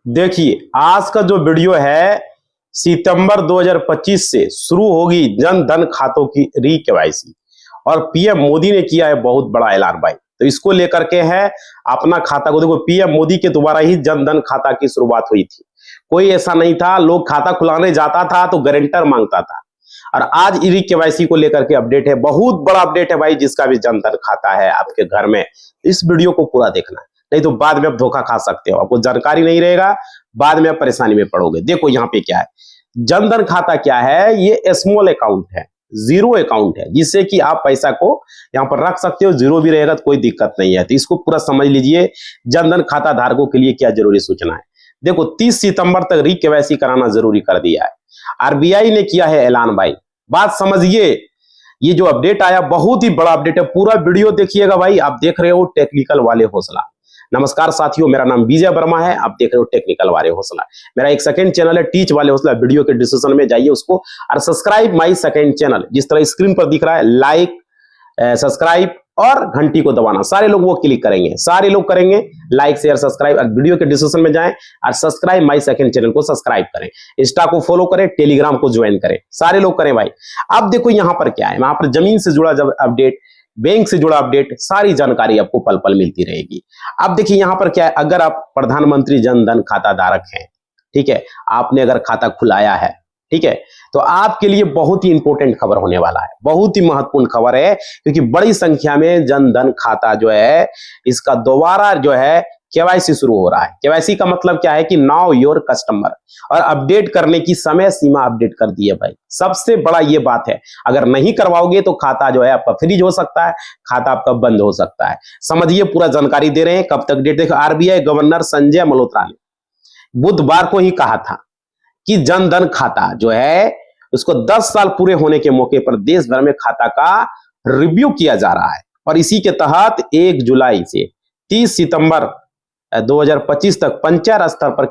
देखिए, आज का जो वीडियो है सितंबर 2025 से शुरू होगी जन धन खातों की री केवाईसी और पीएम मोदी ने किया है बहुत बड़ा ऐलान भाई। तो इसको लेकर के है अपना खाता को देखो, पीएम मोदी के द्वारा ही जन धन खाता की शुरुआत हुई थी। कोई ऐसा नहीं था, लोग खाता खुलाने जाता था तो गारंटर मांगता था। और आज री केवाईसी को लेकर के अपडेट है, बहुत बड़ा अपडेट है भाई, जिसका भी जन धन खाता है आपके घर में। इस वीडियो को पूरा देखना, नहीं तो बाद में आप धोखा खा सकते हो। आपको जानकारी नहीं रहेगा, बाद में आप परेशानी में पड़ोगे। देखो यहाँ पे क्या है, जन धन खाता क्या है, ये स्मॉल अकाउंट है, जीरो अकाउंट है, जिससे कि आप पैसा को यहाँ पर रख सकते हो। जीरो भी रहेगा तो कोई दिक्कत नहीं है। तो इसको पूरा समझ लीजिए, जन धन खाता धारकों के लिए क्या जरूरी सूचना है। देखो 30 सितंबर तक री केवाईसी कराना जरूरी कर दिया है, आरबीआई ने किया है ऐलान भाई। बात समझिए, ये जो अपडेट आया बहुत ही बड़ा अपडेट है, पूरा वीडियो देखिएगा भाई। आप देख रहे हो टेक्निकल वाले हौसला। नमस्कार साथियों, मेरा नाम विजय वर्मा है, आप देख रहे हो टेक्निकल वाले हौसला। मेरा एक सेकंड चैनल है टीच वाले हौसला, वीडियो के डिस्क्रिप्शन में जाइए उसको और सब्सक्राइब माई सेकंड चैनल, जिस तरह स्क्रीन पर दिख रहा है, लाइक सब्सक्राइब और घंटी को दबाना। सारे लोग वो क्लिक करेंगे, सारे लोग करेंगे लाइक शेयर सब्सक्राइब, और वीडियो के डिस्क्रिप्शन में जाएं और सब्सक्राइब माई सेकंड चैनल को सब्सक्राइब करें, इंस्टा को फॉलो करें, टेलीग्राम को ज्वाइन करें, सारे लोग करें भाई। अब देखो यहाँ पर क्या है, वहां पर जमीन से जुड़ा जब अपडेट, बैंक से जुड़ा अपडेट, सारी जानकारी आपको पल पल मिलती रहेगी। अब देखिए यहाँ पर क्या है, अगर आप प्रधानमंत्री जन धन खाता धारक हैं, ठीक है, आपने अगर खाता खुलाया है, ठीक है, तो आपके लिए बहुत ही इंपॉर्टेंट खबर होने वाला है, बहुत ही महत्वपूर्ण खबर है, क्योंकि बड़ी संख्या में जन धन खाता जो है इसका दोबारा जो है केवाईसी शुरू हो रहा है। केवाईसी का मतलब क्या है कि नाउ योर कस्टमर, और अपडेट करने की समय सीमा अपडेट कर दी है भाई। सबसे बड़ा ये बात है, अगर नहीं करवाओगे तो खाता जो है आपका फ्रीज हो सकता है, खाता आपका बंद हो सकता है। समझिए, पूरा जानकारी दे रहे हैं। कब तक डेट देखो, आरबीआई गवर्नर संजय मल्होत्रा ने बुधवार को ही कहा था कि जन धन खाता जो है उसको 10 साल पूरे होने के मौके पर देश भर में खाता का रिव्यू किया जा रहा है, और इसी के तहत 1 जुलाई से 30 सितंबर 2025 तक पंचायत स्तर पर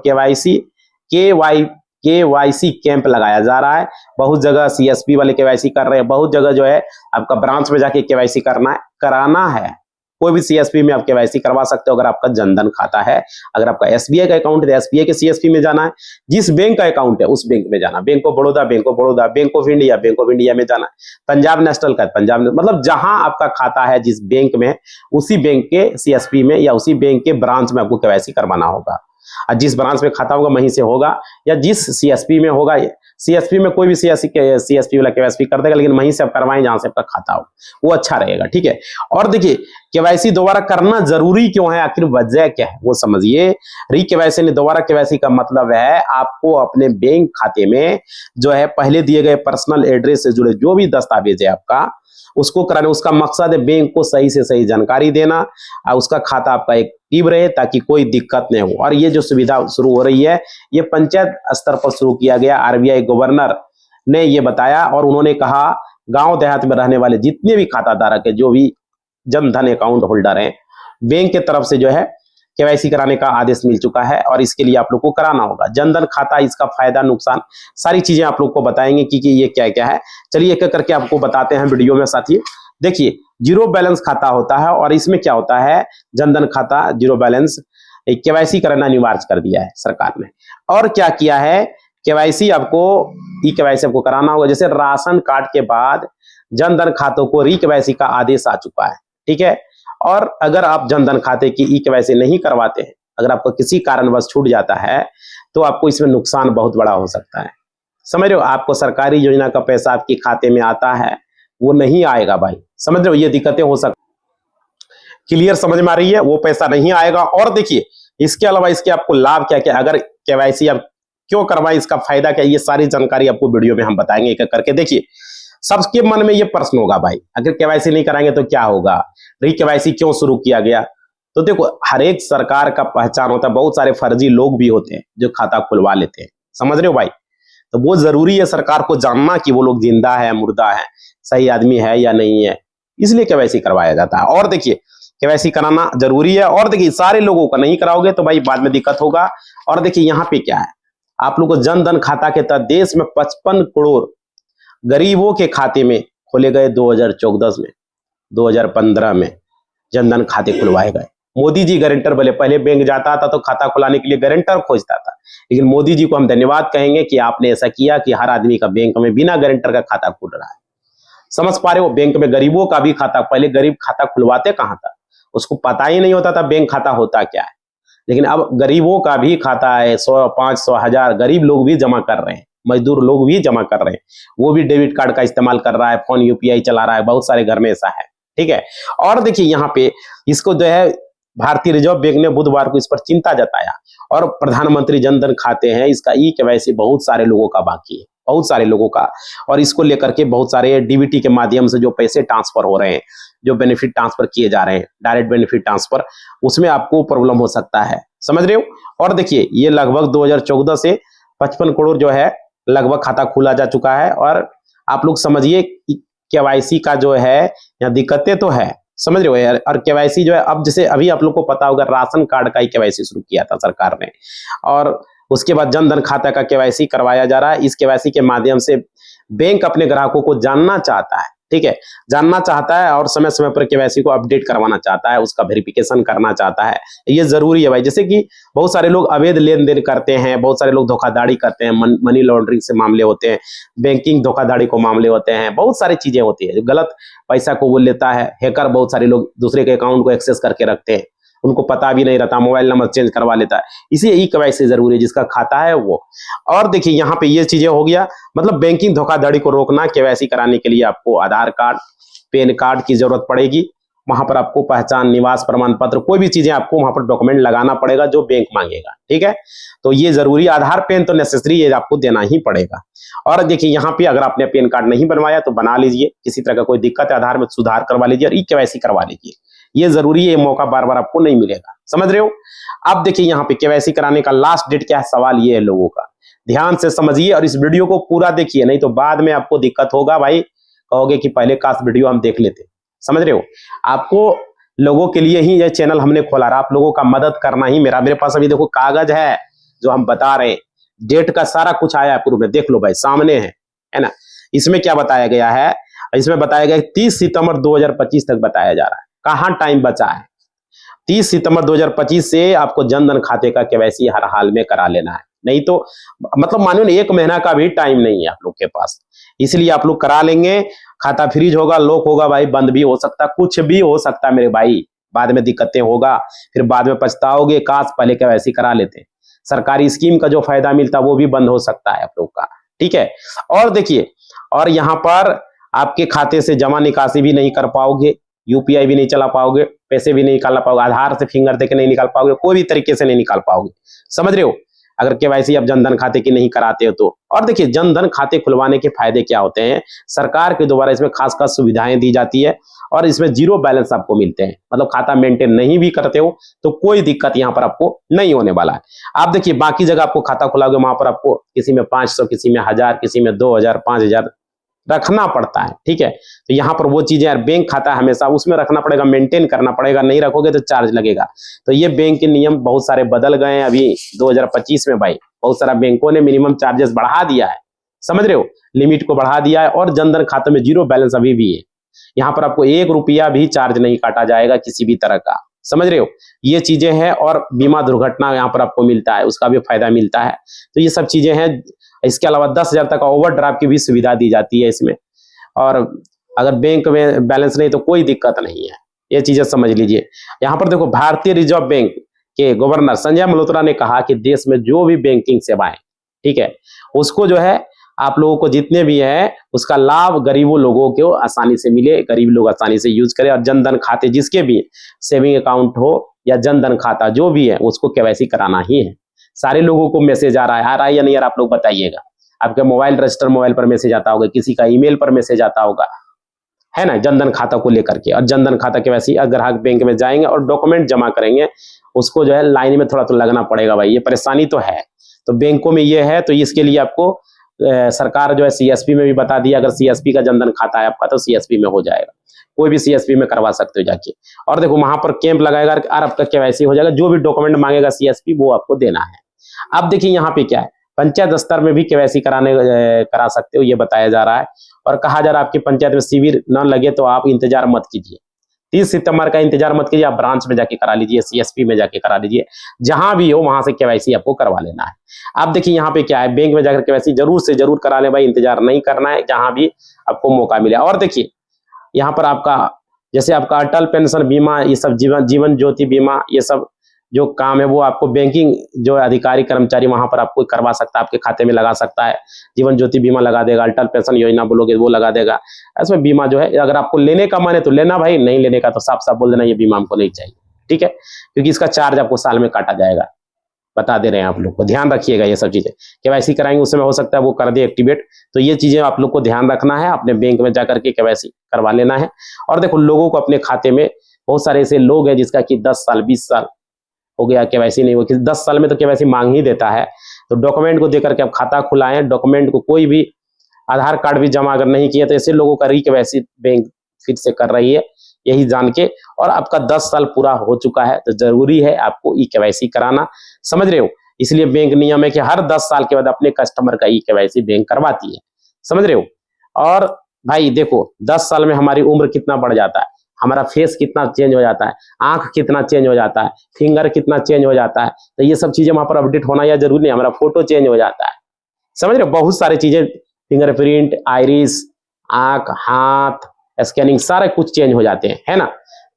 केवाईसी कैंप लगाया जा रहा है। बहुत जगह सीएसपी वाले केवाईसी कर रहे हैं, बहुत जगह जो है आपका ब्रांच में जाके केवाईसी कराना है। कोई भी सीएसपी में आप केवाईसी करवा सकते हो अगर आपका जनधन खाता है। अगर आपका एसबीआई का अकाउंट है तो एसबीआई के सीएसपी में जाना है, जिस बैंक का अकाउंट है उस बैंक में जाना, bank of Baroda, bank of India में जाना, पंजाब नेशनल का पंजाब, मतलब जहां आपका खाता है जिस बैंक में, उसी बैंक के सीएसपी में या उसी बैंक के ब्रांच में आपको केवाईसी करवाना होगा। और जिस ब्रांच में खाता होगा वहीं से होगा, या जिस सीएसपी में होगा, सीएसपी में कोई भी सीएसपी वाला केवाईसी कर देगा, लेकिन वहीं से आप करवाएं जहां से आपका खाता हो, वो अच्छा रहेगा, ठीक है। और देखिए केवाईसी दोबारा करना जरूरी क्यों है, आखिर वजह क्या है वो समझिए। री केवाईसी ने दोबारा केवाईसी का मतलब है आपको अपने बैंक खाते में जो है पहले दिए गए पर्सनल एड्रेस से जुड़े जो भी दस्तावेज है आपका, उसको कराने, उसका मकसद है बैंक को सही से सही जानकारी देना, और उसका खाता आपका एक्टिव रहे ताकि कोई दिक्कत नहीं हो। और ये जो सुविधा शुरू हो रही है, ये पंचायत स्तर पर शुरू किया गया। आरबीआई गवर्नर ने ये बताया, और उन्होंने कहा गांव देहात में रहने वाले जितने भी खाता धारक है, जो भी जन धन अकाउंट होल्डर हैं, बैंक के तरफ से जो है केवाईसी कराने का आदेश मिल चुका है, और इसके लिए आप लोग को कराना होगा। जनधन खाता, इसका फायदा नुकसान सारी चीजें आप लोग को बताएंगे कि ये क्या क्या है। चलिए एक एक करके आपको बताते हैं वीडियो में साथी। देखिए, जीरो बैलेंस खाता होता है, और इसमें क्या होता है, जनधन खाता जीरो बैलेंस केवाईसी कराना अनिवार्य कर दिया है सरकार ने। और क्या किया है, केवाईसी आपको ई केवाईसी आपको कराना होगा। जैसे राशन कार्ड के बाद जनधन खातों को री केवाईसी का आदेश आ चुका है, ठीक है। और अगर आप जनधन खाते की ई केवाईसी नहीं करवाते हैं, अगर आपको किसी कारणवश छूट जाता है, तो आपको इसमें नुकसान बहुत बड़ा हो सकता है। समझ रहे हो, आपको सरकारी योजना का पैसा आपके खाते में आता है, वो नहीं आएगा भाई, समझ रहे हो, ये दिक्कतें हो सकती। क्लियर समझ में आ रही है, वो पैसा नहीं आएगा। और देखिए इसके अलावा इसके आपको लाभ क्या क्या, अगर केवाईसी आप क्यों करवाएं, इसका फायदा क्या, ये सारी जानकारी आपको वीडियो में हम बताएंगे एक एक करके। देखिए सबके मन में ये प्रश्न होगा भाई, अगर केवाईसी नहीं कराएंगे तो क्या होगा, री केवाईसी क्यों शुरू किया गया। तो देखो, हर एक सरकार का पहचान होता है, बहुत सारे फर्जी लोग भी होते हैं जो खाता खुलवा लेते हैं, समझ रहे हो भाई। तो वो जरूरी है सरकार को जानना कि वो लोग जिंदा है, मुर्दा है, सही आदमी है या नहीं है, इसलिए केवाईसी करवाया जाता है। और देखिए केवाईसी कराना जरूरी है, और देखिए सारे लोगों का नहीं कराओगे तो भाई बाद में दिक्कत होगा। और देखिए यहाँ पे क्या है, आप लोग को जन धन खाता के तहत देश में 55 करोड़ गरीबों के खाते में खोले गए 2014 में, 2015 में जनधन खाते खुलवाए गए। मोदी जी गारंटर बोले, पहले बैंक जाता था तो खाता खुलाने के लिए गारंटर खोजता था, लेकिन मोदी जी को हम धन्यवाद कहेंगे कि आपने ऐसा किया कि हर आदमी का बैंक में बिना गारंटर का खाता खुल रहा है। समझ पा रहे हो, बैंक में गरीबों का भी खाता, पहले गरीब खाता खुलवाते कहां था, उसको पता ही नहीं होता था बैंक खाता होता क्या है, लेकिन अब गरीबों का भी खाता है, 100, 500, 1000 गरीब लोग भी जमा कर रहे हैं, मजदूर लोग भी जमा कर रहे हैं, वो भी डेबिट कार्ड का इस्तेमाल कर रहा है, फोन यूपीआई चला रहा है, बहुत सारे घर में ऐसा है। ठीक है, और देखिए यहाँ पे इसको जो है भारतीय रिजर्व बैंक ने बुधवार को इस पर चिंता जताया, और प्रधानमंत्री जनधन खाते हैं, इसका ई केवाईसी बहुत सारे लोगों का बाकी है, बहुत सारे लोगों का, और इसको लेकर के बहुत सारे डीबीटी के माध्यम से जो पैसे ट्रांसफर हो रहे हैं, जो बेनिफिट ट्रांसफर किए जा रहे हैं, डायरेक्ट बेनिफिट ट्रांसफर, उसमें आपको प्रॉब्लम हो सकता है, समझ रहे हो। और देखिए ये लगभग 2014 से 55 करोड़ जो है लगभग खाता खुला जा चुका है, और आप लोग समझिए केवाईसी का जो है यहाँ दिक्कतें तो है, समझ रहे हो यार। और केवाईसी जो है अब जैसे अभी आप लोग को पता होगा राशन कार्ड का ही केवाईसी शुरू किया था सरकार ने, और उसके बाद जनधन खाता का केवाईसी करवाया जा रहा है। इस केवाईसी के माध्यम से बैंक अपने ग्राहकों को जानना चाहता है, ठीक है, जानना चाहता है, और समय समय पर केवाईसी को अपडेट करवाना चाहता है, उसका वेरिफिकेशन करना चाहता है। ये जरूरी है भाई, जैसे कि बहुत सारे लोग अवैध लेन देन करते हैं, बहुत सारे लोग धोखाधड़ी करते हैं, मनी लॉन्ड्रिंग से मामले होते हैं, बैंकिंग धोखाधड़ी को मामले होते हैं, बहुत सारी चीजें होती है, गलत पैसा को वो लेता है, हैकर बहुत सारे लोग दूसरे के अकाउंट को एक्सेस करके रखते हैं, उनको पता भी नहीं रहता, मोबाइल नंबर चेंज करवा लेता है, इसी ई केवाईसी जरूरी है, जिसका खाता है वो। और देखिए यहाँ पे ये चीजें हो गया, मतलब बैंकिंग धोखाधड़ी को रोकना, केवाईसी कराने के लिए आपको आधार कार्ड, पैन कार्ड की जरूरत पड़ेगी, वहां पर आपको पहचान, निवास प्रमाण पत्र, कोई भी चीजें आपको वहां पर डॉक्यूमेंट लगाना पड़ेगा जो बैंक मांगेगा, ठीक है, तो ये जरूरी, आधार पैन तो नेसेसरी है, आपको देना ही पड़ेगा। और देखिए यहाँ पे अगर आपने पैन कार्ड नहीं बनवाया तो बना लीजिए, किसी तरह का कोई दिक्कत है आधार में सुधार करवा लीजिए, और ई केवाईसी करवा लीजिए, ये जरूरी है, ये मौका बार बार आपको नहीं मिलेगा, समझ रहे हो। अब देखिए यहाँ पे केवाईसी कराने का लास्ट डेट क्या है, सवाल ये है लोगों का, ध्यान से समझिए और इस वीडियो को पूरा देखिए, नहीं तो बाद में आपको दिक्कत होगा भाई, कहोगे कि पहले काश वीडियो हम देख लेते, समझ रहे हो। आपको लोगों के लिए ही ये चैनल हमने खोला, आप लोगों का मदद करना ही मेरे पास अभी देखो कागज है जो हम बता रहे हैं, डेट का सारा कुछ आया है पूर्व में, देख लो भाई सामने है ना। इसमें क्या बताया गया है, इसमें बताया गया 30 सितंबर 2025 तक बताया जा रहा है, कहां टाइम बचा है। 30 सितंबर 2025 से आपको जनधन खाते का केवाईसी हर हाल में करा लेना है, नहीं तो मतलब मानो 1 महीना का भी टाइम नहीं है आप लोग के पास, इसलिए आप लोग करा लेंगे। खाता फ्रीज होगा, लॉक होगा भाई, बंद भी हो सकता, कुछ भी हो सकता मेरे भाई, बाद में दिक्कतें होगा, फिर बाद में पछताओगे, काश पहले केवाईसी करा लेते। सरकारी स्कीम का जो फायदा मिलता वो भी बंद हो सकता है आप लोग का, ठीक है। और देखिए, और यहाँ पर आपके खाते से जमा निकासी भी नहीं कर पाओगे, यूपीआई भी नहीं चला पाओगे, पैसे भी नहीं निकाल पाओगे, आधार से फिंगर देके नहीं निकाल पाओगे, कोई भी तरीके से नहीं निकाल पाओगे, समझ रहे हो, अगर केवाईसी आप जनधन खाते की नहीं कराते हो तो। और देखिए जनधन खाते खुलवाने के फायदे क्या होते हैं, सरकार के द्वारा इसमें खास खास सुविधाएं दी जाती है, और इसमें 0 बैलेंस आपको मिलते हैं, मतलब खाता मेंटेन नहीं भी करते हो तो कोई दिक्कत यहाँ पर आपको नहीं होने वाला है। आप देखिए बाकी जगह आपको खाता खुलाओगे, वहां पर आपको किसी में 500, किसी में 1000, किसी में 2000, 5000 रखना पड़ता है, ठीक है। तो यहाँ पर वो चीजें यार, बैंक खाता हमेशा उसमें रखना पड़ेगा, मेंटेन करना पड़ेगा, नहीं रखोगे तो चार्ज लगेगा। तो ये बैंक के नियम बहुत सारे बदल गए हैं अभी 2025 में भाई, बहुत सारा बैंकों ने मिनिमम चार्जेस बढ़ा दिया है, समझ रहे हो, लिमिट को बढ़ा दिया है, और जनधन खाते में 0 बैलेंस अभी भी है, यहाँ पर आपको 1 रुपया भी चार्ज नहीं काटा जाएगा किसी भी तरह का, समझ रहे हो, ये चीजें हैं। और बीमा दुर्घटना यहाँ पर आपको मिलता है, उसका भी फायदा मिलता है, तो ये सब चीजें हैं। इसके अलावा 10,000 तक ओवरड्राफ्ट की भी सुविधा दी जाती है इसमें, और अगर बैंक में बैलेंस नहीं तो कोई दिक्कत नहीं है, ये चीजें समझ लीजिए। यहाँ पर देखो भारतीय रिजर्व बैंक के गवर्नर संजय मल्होत्रा ने कहा कि देश में जो भी बैंकिंग सेवाएं, ठीक है, उसको जो है आप लोगों को जितने भी है उसका लाभ गरीबों लोगों को आसानी से मिले, गरीब लोग आसानी से यूज करें, और जनधन खाते जिसके भी सेविंग अकाउंट हो या जनधन खाता जो भी है उसको केवाईसी कराना ही है। सारे लोगों को मैसेज आ रहा है या नहीं यार, आप लोग बताइएगा। आपके मोबाइल रजिस्टर मोबाइल पर मैसेज आता होगा, किसी का ईमेल पर मैसेज आता होगा, है ना, जनधन खाता को लेकर के। और जनधन खाता केवाईसी ग्राहक बैंक में जाएंगे और डॉक्यूमेंट जमा करेंगे, उसको जो है लाइन में थोड़ा तो लगना पड़ेगा भाई, ये परेशानी तो है। तो बैंकों में ये है, तो इसके लिए आपको सरकार जो है सीएसपी में भी बता दिया, अगर सीएसपी का जनधन खाता है आपका तो सीएसपी में हो जाएगा, कोई भी सीएसपी में करवा सकते हो जाके। और देखो वहां पर कैंप लगाएगा और आपका केवाईसी हो जाएगा, जो भी डॉक्यूमेंट मांगेगा सीएसपी वो आपको देना है। अब देखिए यहाँ पे क्या है, पंचायत स्तर में भी केवाईसी करा सकते हो, ये बताया जा रहा है। और कहा जा रहा है आपकी पंचायत में शिविर न लगे तो आप इंतजार मत कीजिए, 30 सितंबर का इंतजार मत कीजिए, आप ब्रांच में जाके करा लीजिए, सीएसपी में जाके करा लीजिए, जहां भी हो वहां से केवाईसी आपको करवा लेना है। आप देखिए यहाँ पे क्या है, बैंक में जाकर केवाईसी जरूर से जरूर करा ले भाई, इंतजार नहीं करना है, जहां भी आपको मौका मिले। और देखिए यहाँ पर आपका जैसे आपका अटल पेंशन बीमा, ये सब जीवन ज्योति बीमा, ये सब जो काम है वो आपको बैंकिंग जो अधिकारी कर्मचारी वहां पर आपको करवा सकता है, आपके खाते में लगा सकता है। जीवन ज्योति बीमा लगा देगा, अटल पेंशन योजना बोलोगे वो लगा देगा। इसमें बीमा जो है अगर आपको लेने का मन है तो लेना भाई, नहीं लेने का तो साफ साफ बोल देना ये बीमा हमको नहीं चाहिए, ठीक है, क्योंकि इसका चार्ज आपको साल में काटा जाएगा। बता दे रहे हैं आप लोग को, ध्यान रखिएगा ये सब चीजें। केवाईसी कराएंगे उस समय हो सकता है वो कर दे एक्टिवेट, तो ये चीजें आप लोग को ध्यान रखना है, अपने बैंक में जाकर के केवाईसी करवा लेना है। और देखो लोगों को अपने खाते में, बहुत सारे ऐसे लोग हैं जिसका कि 10 साल 20 साल हो गया केवाईसी नहीं हुआ, 10 साल में तो केवाईसी मांग ही देता है। तो डॉक्यूमेंट को देकर के आप खाता खुलाएं, डॉक्यूमेंट को कोई भी आधार कार्ड भी जमा अगर नहीं किया तो ऐसे लोगों का केवाईसी बैंक फिर से कर रही है, यही जान के। और आपका 10 साल पूरा हो चुका है तो जरूरी है आपको केवाईसी कराना, समझ रहे हो। इसलिए बैंक नियम है कि हर 10 साल के बाद अपने कस्टमर का केवाईसी बैंक करवाती है, समझ रहे हो। और भाई देखो 10 साल में हमारी उम्र कितना बढ़ जाता है, हमारा फेस कितना चेंज हो जाता है, आंख कितना चेंज हो जाता है, फिंगर कितना चेंज हो जाता है, तो ये सब चीजें वहां पर अपडेट होना या जरूरी नहीं, हमारा फोटो चेंज हो जाता है, समझ रहे हो। बहुत सारी चीजें, फिंगरप्रिंट, आइरिस, आंख, हाथ, स्कैनिंग, सारे कुछ चेंज हो जाते हैं, है ना।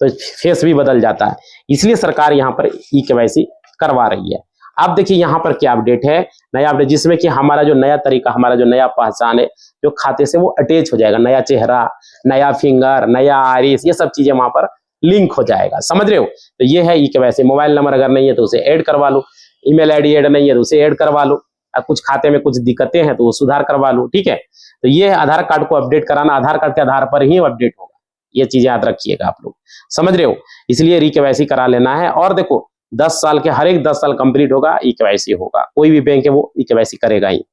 तो फेस भी बदल जाता है, इसलिए सरकार यहाँ पर केवाईसी करवा रही है। अब देखिए यहाँ पर क्या अपडेट है, नया अपडेट, जिसमें कि हमारा जो नया तरीका, हमारा जो नया पहचान है जो खाते से वो अटैच हो जाएगा, नया चेहरा, नया फिंगर, नया आइरिस, ये सब चीजें वहां पर लिंक हो जाएगा, समझ रहे हो। तो ये है केवाईसी। मोबाइल नंबर अगर नहीं है तो उसे ऐड करवा लो, ईमेल आईडी ऐड नहीं है तो उसे ऐड करवा लो, कुछ खाते में कुछ दिक्कतें हैं तो वो सुधार करवा लो, ठीक है। तो ये आधार कार्ड को अपडेट कराना, आधार कार्ड के आधार पर ही अपडेट होगा, ये चीजें याद रखिएगा आप लोग, समझ रहे हो। इसलिए केवाईसी करा लेना है। और देखो 10 साल के, हर एक 10 साल कंप्लीट होगा केवाईसी होगा, कोई भी बैंक है वो केवाईसी करेगा ही।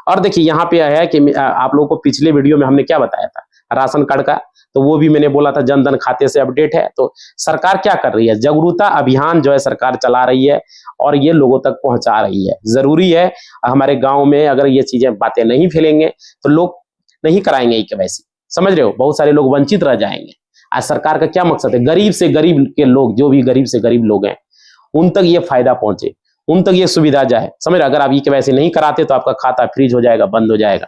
और देखिए यहाँ पे है कि आप लोगों को पिछले वीडियो में हमने क्या बताया था, राशन कार्ड का, तो वो भी मैंने बोला था जनधन खाते से अपडेट है। तो सरकार क्या कर रही है, जागरूकता अभियान जो है सरकार चला रही है और ये लोगों तक पहुंचा रही है। जरूरी है हमारे गांव में अगर ये चीजें बातें नहीं फैलेंगे तो लोग नहीं कराएंगे केवाईसी, समझ रहे हो, बहुत सारे लोग वंचित रह जाएंगे। आज सरकार का क्या मकसद है, गरीब से गरीब के लोग, जो भी गरीब से गरीब लोग हैं उन तक ये फायदा पहुंचे, उन तक ये सुविधा जाए, समझ रहे। अगर आप केवाईसी नहीं कराते तो आपका खाता फ्रीज हो जाएगा, बंद हो जाएगा।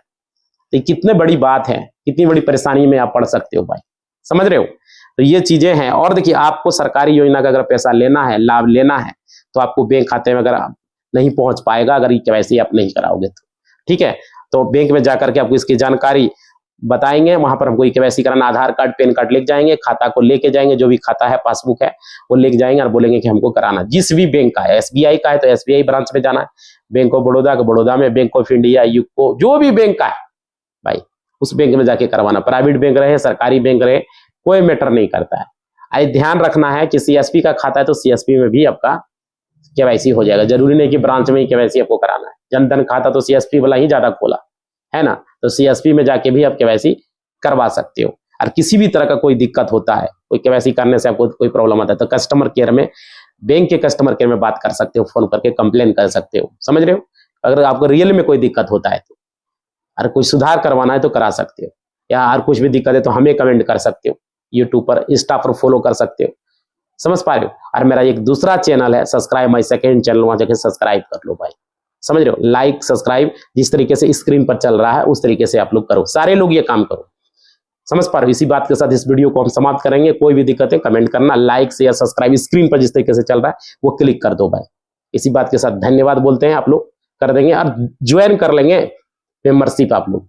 तो कितने बड़ी बात है, कितनी बड़ी परेशानी में आप पड़ सकते हो भाई, समझ रहे हो। तो ये चीजें हैं। और देखिए आपको सरकारी योजना का अगर पैसा लेना है, लाभ लेना है, तो आपको बैंक खाते में अगर आप नहीं पहुंच पाएगा अगर केवाईसी आप नहीं कराओगे तो, ठीक है। तो बैंक में जाकर के आपको इसकी जानकारी बताएंगे, वहां पर हमको केवाईसी कराना, आधार कार्ड पैन कार्ड लेके जाएंगे, खाता को लेके जाएंगे, जो भी खाता है पासबुक है वो लेके जाएंगे और बोलेंगे कि हमको कराना। जिस भी बैंक का है, एसबीआई का है तो एसबीआई ब्रांच में जाना है, बैंक ऑफ बड़ौदा का बड़ौदा में, बैंक ऑफ इंडिया, यूको, जो भी बैंक का है भाई उस बैंक में जाके करवाना। प्राइवेट बैंक रहे, सरकारी बैंक रहे, कोई मैटर नहीं करता है। आई ध्यान रखना है कि सीएसपी का खाता है तो सीएसपी में भी आपका केवाईसी हो जाएगा, जरूरी नहीं कि ब्रांच में ही केवाईसी आपको कराना है। जनधन खाता तो सीएसपी वाला ही ज्यादा खोला है ना, तो सीएसपी में जाके भी आप केवाईसी करवा सकते हो। और किसी भी तरह का कोई दिक्कत होता है, कोई केवाईसी करने से आपको कोई प्रॉब्लम आता है तो कस्टमर केयर में, बैंक के कस्टमर केयर में बात कर सकते हो, फोन करके कंप्लेन कर सकते हो, समझ रहे हो। अगर आपको रियल में कोई दिक्कत होता है तो, अगर कोई सुधार करवाना है तो करा सकते हो, या और कुछ भी दिक्कत है तो हमें कमेंट कर सकते हो, यूट्यूब पर, इंस्टा पर फॉलो कर सकते हो, समझ पा रहे हो। और मेरा एक दूसरा चैनल है सब्सक्राइब माई सेकंड चैनल, वहां जाकर सब्सक्राइब कर लो भाई, समझ रहे हो। लाइक सब्सक्राइब जिस तरीके से स्क्रीन पर चल रहा है उस तरीके से आप लोग करो, सारे लोग ये काम करो, समझ पा रहे हो। इसी बात के साथ इस वीडियो को हम समाप्त करेंगे। कोई भी दिक्कत है कमेंट करना, लाइक शेयर सब्सक्राइब स्क्रीन पर जिस तरीके से चल रहा है वो क्लिक कर दो भाई। इसी बात के साथ धन्यवाद बोलते हैं, आप लोग कर देंगे और ज्वाइन कर लेंगे मेंबरशिप आप लोग।